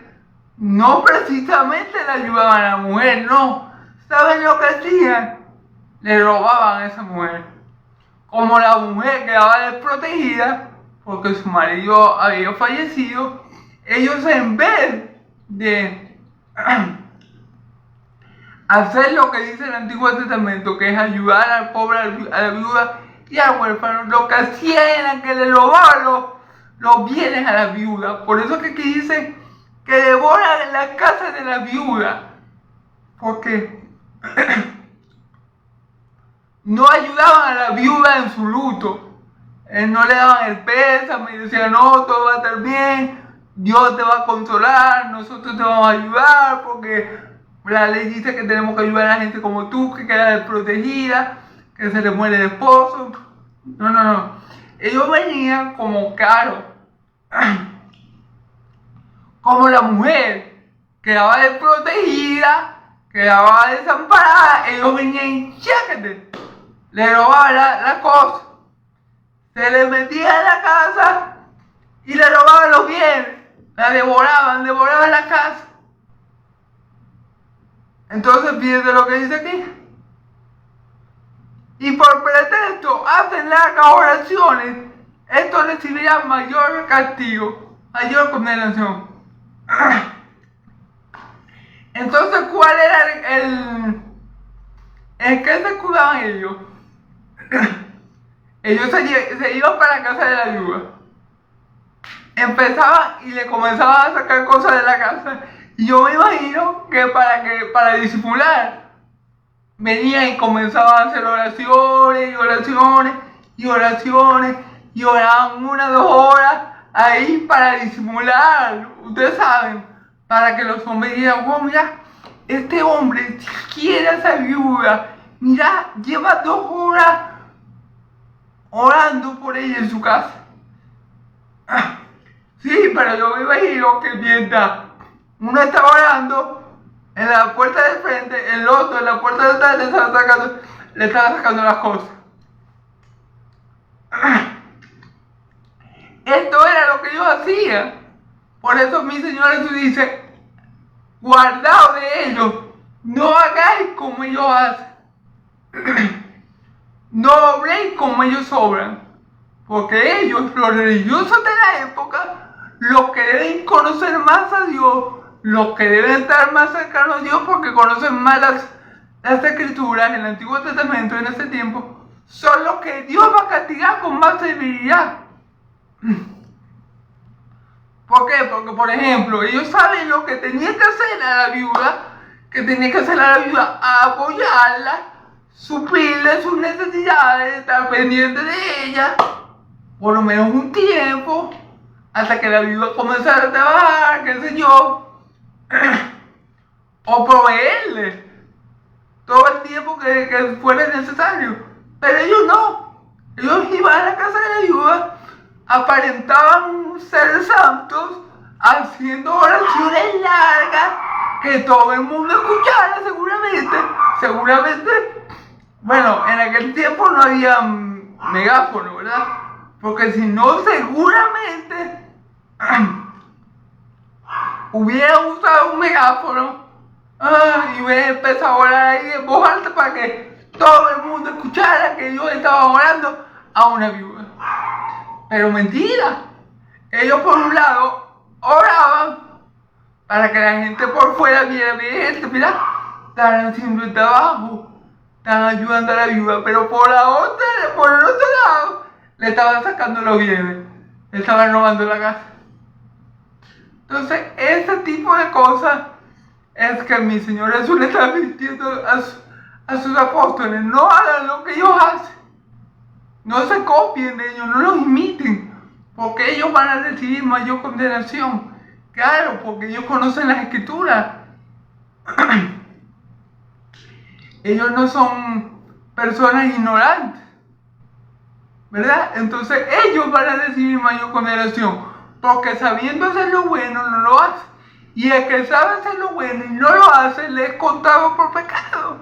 no precisamente le ayudaban a la mujer, no. ¿Saben lo que hacían? Le robaban a esa mujer. Como la mujer quedaba desprotegida porque su marido había fallecido, ellos en vez de hacer lo que dice el Antiguo Testamento, que es ayudar al pobre, a la viuda y al huérfano, lo que hacían era que le robaban los bienes a la viuda. Por eso que aquí dice que devoran la casa de la viuda, porque no ayudaban a la viuda en su luto. No le daban el pésame y decían, no, todo va a estar bien, Dios te va a consolar, nosotros te vamos a ayudar, porque la ley dice que tenemos que ayudar a la gente como tú, que queda desprotegida, que se le muere el esposo. No. Ellos venían como caro. Como la mujer quedaba desprotegida, quedaba desamparada, ellos venían y chácate, le robaban la cosa, se le metían en la casa y le robaban los bienes, la devoraban la casa. Entonces fíjense lo que dice aquí. Y por pretexto hacen largas oraciones, estos recibirán mayor castigo, mayor condenación. Entonces, ¿cuál era el que se cuidaban ellos? Ellos se iban para la casa de la viuda. Empezaban y le comenzaban a sacar cosas de la casa. Y yo me imagino que para disimular, venían y comenzaban a hacer oraciones y oraban 1 o 2 horas ahí para disimular, ustedes saben, para que los hombres digan, oh, mira, este hombre quiere a esa viuda, mira, lleva 2 horas orando por ella en su casa. Sí, pero yo me imagino que mientras uno estaba orando en la puerta de frente, el otro en la puerta de atrás le estaba sacando las cosas. Esto era lo que ellos hacían. Por eso mi Señor Jesús dice, guardaos de ellos, no hagáis como ellos hacen. No obréis como ellos obran. Porque ellos, los religiosos de la época, los que deben conocer más a Dios, los que deben estar más cercanos a Dios porque conocen más las escrituras en el Antiguo Testamento en ese tiempo, son los que Dios va a castigar con más severidad. ¿Por qué? Porque, por ejemplo, ellos saben lo que tenía que hacer a la viuda, apoyarla, suplirle sus necesidades, estar pendiente de ella, por lo menos un tiempo, hasta que la viuda comenzara a trabajar, qué sé yo, o proveerle todo el tiempo que fuera necesario. Pero ellos no. Ellos iban a la casa de la viuda, aparentaban ser santos, haciendo oraciones largas que todo el mundo escuchara seguramente. Bueno, en aquel tiempo no había megáfono, ¿verdad? Porque si no, seguramente hubieran usado un megáfono, Y me empezó a orar ahí en voz alta para que todo el mundo escuchara que yo estaba orando a una viuda. Pero mentira. Ellos por un lado oraban para que la gente por fuera viera, mira, están haciendo el trabajo, están ayudando a la viuda, pero por el otro lado, le estaban sacando los bienes, le estaban robando la casa. Entonces, ese tipo de cosas es que mi Señor Jesús le está advirtiendo a sus apóstoles: no hagan lo que ellos hacen, no se copien de ellos, no los imiten, porque ellos van a recibir mayor condenación. Claro, porque ellos conocen las Escrituras. Ellos no son personas ignorantes, ¿verdad? Entonces ellos van a recibir mayor condenación, porque sabiendo hacer lo bueno no lo hacen. Y el que sabe hacer lo bueno y no lo hace, le es contado por pecado.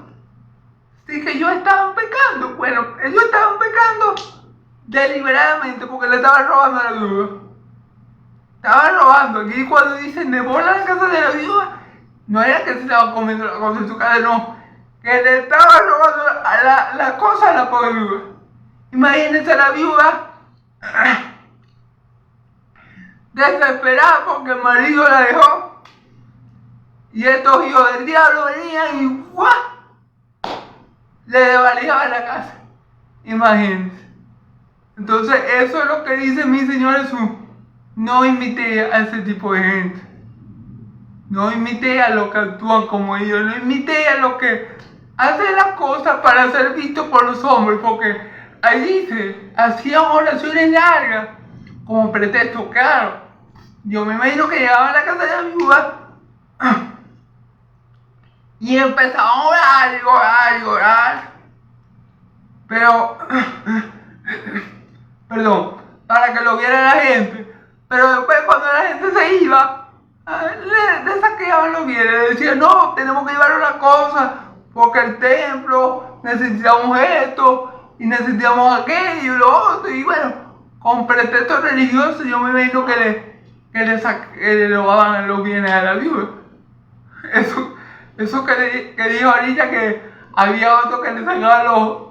Así que ellos estaban pecando. Bueno, ellos estaban pecando deliberadamente porque le estaban robando a la viuda. Estaban robando. Aquí cuando dicen devoran la casa de la viuda, no era que se estaban comiendo la cosa en su casa, no. Que le estaban robando la cosa a la pobre viuda. Imagínense a la viuda desesperada porque el marido la dejó. Y estos hijos del diablo venían y ¡guau! Le desvalijaban la casa. Imagínense. Entonces eso es lo que dice mi Señor Jesús: no imité a ese tipo de gente, no imité a los que actúan como ellos, no imité a los que hacen las cosas para ser vistos por los hombres, porque ahí dice, hacían oraciones largas como pretexto. Claro, yo me imagino que llegaban a la casa de la viuda y empezaban a orar y orar y orar, pero perdón, para que lo viera la gente. Pero después, cuando la gente se iba, le saqueaban los bienes. Le decían: no, tenemos que llevar una cosa, porque el templo, necesitamos esto, y necesitamos aquello y lo otro. Y bueno, con pretexto religioso, yo me imagino que le robaban los bienes a la viuda. Eso que dijo ahorita, que había otro que le sacaba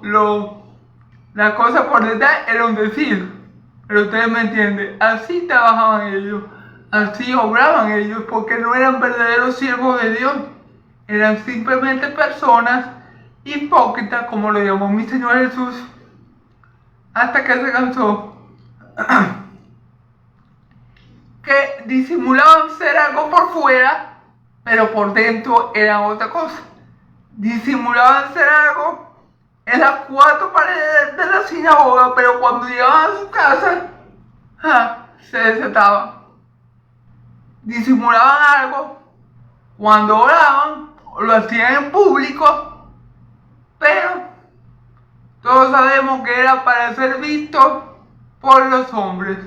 las cosas por detrás, era un decir. Pero ustedes me entienden, así trabajaban ellos, así obraban ellos, porque no eran verdaderos siervos de Dios, eran simplemente personas hipócritas, como lo llamó mi Señor Jesús, hasta que se cansó, que disimulaban ser algo por fuera, pero por dentro eran otra cosa. Disimulaban ser algo en las cuatro paredes de la sinagoga, pero cuando llegaban a su casa, se desataban. Disimulaban algo cuando oraban, lo hacían en público, pero todos sabemos que era para ser vistos por los hombres.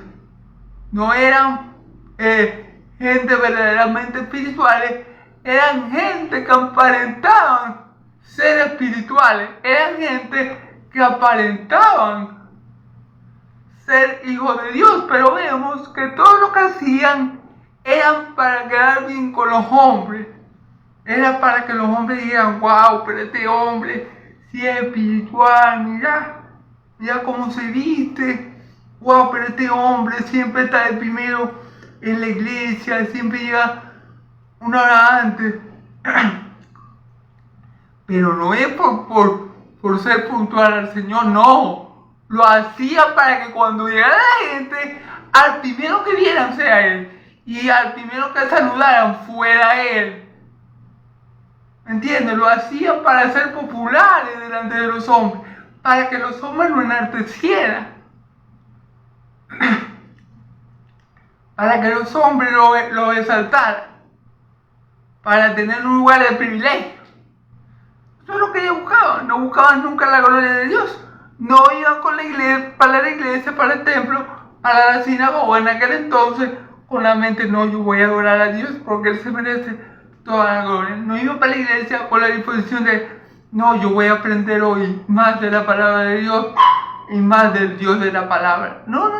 No eran gente verdaderamente espirituales, eran gente que aparentaban ser espirituales, eran gente que aparentaban ser hijos de Dios, pero vemos que todo lo que hacían eran para quedar bien con los hombres, era para que los hombres digan: wow, pero este hombre sí es espiritual, mira cómo se viste, wow, pero este hombre siempre está de primero en la iglesia, siempre llega una hora antes. Pero no es por ser puntual al Señor, no. Lo hacía para que cuando llegara la gente, al primero que vieran sea Él, y al primero que saludaran fuera Él. ¿Me entiendes? Lo hacía para ser populares delante de los hombres, para que los hombres lo enaltecieran, para que los hombres lo exaltaran, para tener un lugar de privilegio. Eso es lo que ellos buscaban. No buscaban nunca la gloria de Dios. No iban con la iglesia, para el templo, para la sinagoga en aquel entonces, con la mente: no, yo voy a adorar a Dios porque Él se merece toda la gloria. No iban para la iglesia con la disposición de: no, yo voy a aprender hoy más de la palabra de Dios y más del Dios de la palabra. No.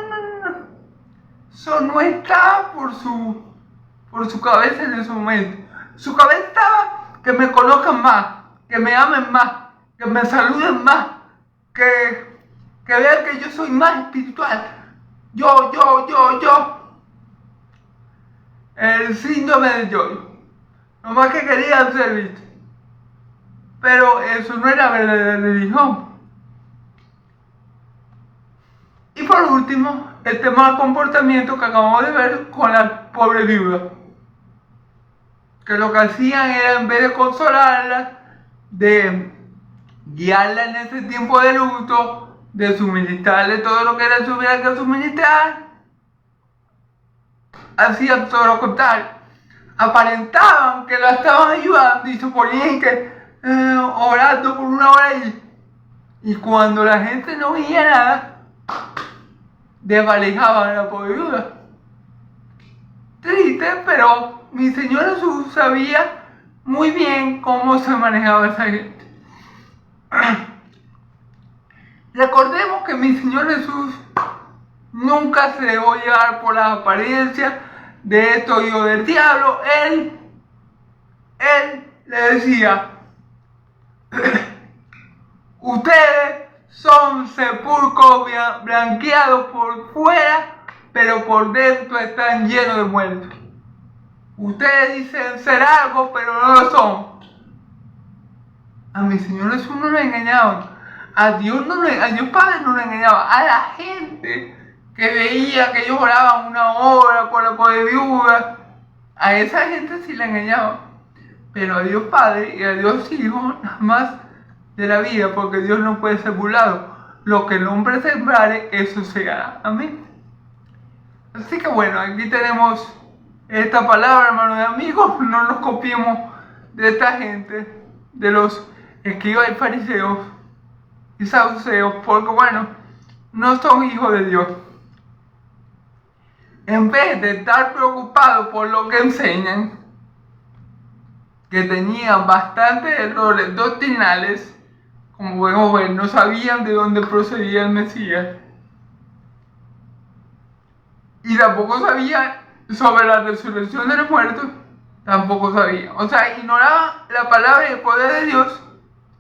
Eso no estaba por su cabeza en ese momento. Su cabeza estaba que me conozcan más, que me amen más, que me saluden más, que vean que yo soy más espiritual. Yo. El síndrome del yo. Nomás que querían ser vistos. Pero eso no era verdadera religión. Y por último, el tema del comportamiento que acabamos de ver con la pobre viuda. Que lo que hacían era, en vez de consolarla, de guiarla en ese tiempo de luto, de suministrarle todo lo que era tuviera que suministrar, hacían todo lo contrario. Aparentaban que la estaban ayudando y se ponían orando por una hora y cuando la gente no veía nada, desvalijaban a la pobre viuda. Triste, pero mi Señor Jesús sabía muy bien cómo se manejaba esa gente. Recordemos que mi Señor Jesús nunca se dejó llevar por las apariencias de esto y del diablo. Él le decía: ustedes son sepulcros blanqueados por fuera, pero por dentro están llenos de muertos. Ustedes dicen ser algo, pero no lo son. A mi Señor Jesús no le engañaban. A Dios Padre no le engañaba. A la gente que veía que ellos oraban una hora por la pobre viuda, a esa gente sí le engañaba. Pero a Dios Padre y a Dios Hijo nada más de la vida, porque Dios no puede ser burlado. Lo que el hombre sembrare, eso segará. Amén. Así que bueno, aquí tenemos esta palabra, hermanos y amigos. No nos copiemos de esta gente, de los escribas y fariseos y saduceos, porque bueno, no son hijos de Dios. En vez de estar preocupados por lo que enseñan, que tenían bastantes errores doctrinales, como podemos ver, no sabían de dónde procedía el Mesías, y tampoco sabían sobre la resurrección de los muertos, tampoco sabían. O sea, ignoraban la palabra y el poder de Dios,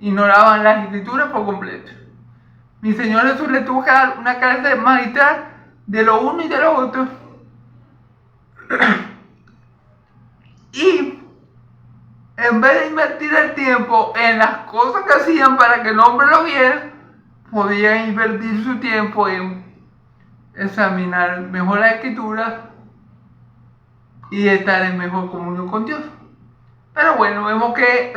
ignoraban las escrituras por completo. Mi Señor Jesús le tuvo que dar una clase magistral de lo uno y de lo otro. Y en vez de invertir el tiempo en las cosas que hacían para que el hombre lo viera, podían invertir su tiempo en examinar mejor la escritura y estar en mejor comunión con Dios. Pero bueno,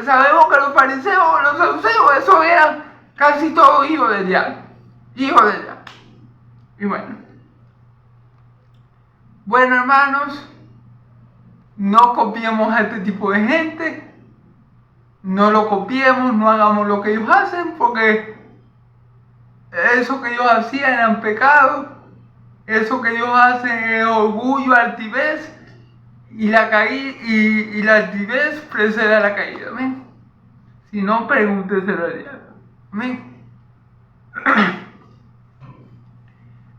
sabemos que los fariseos, los saduceos, eso eran casi todos hijos del diablo. Y bueno, hermanos, no copiemos a este tipo de gente. No lo copiemos, no hagamos lo que ellos hacen, porque eso que ellos hacían eran pecados. Eso que ellos hacen es orgullo, altivez, y la altivez precede a la caída. Amén. Si no, pregúnteselo al diablo. Amén.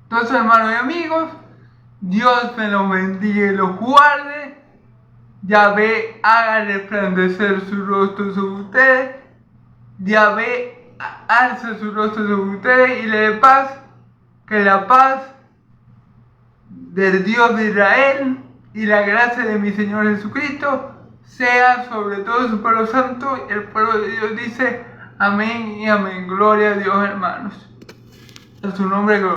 Entonces, hermanos y amigos, Dios me los bendiga y los guarde. Yahvé haga resplandecer su rostro sobre ustedes. Yahvé alce su rostro sobre ustedes y le dé paz. Que la paz del Dios de Israel y la gracia de mi Señor Jesucristo sea sobre todo su pueblo santo. El pueblo de Dios dice amén y amén. Gloria a Dios, hermanos. A su nombre, gloria.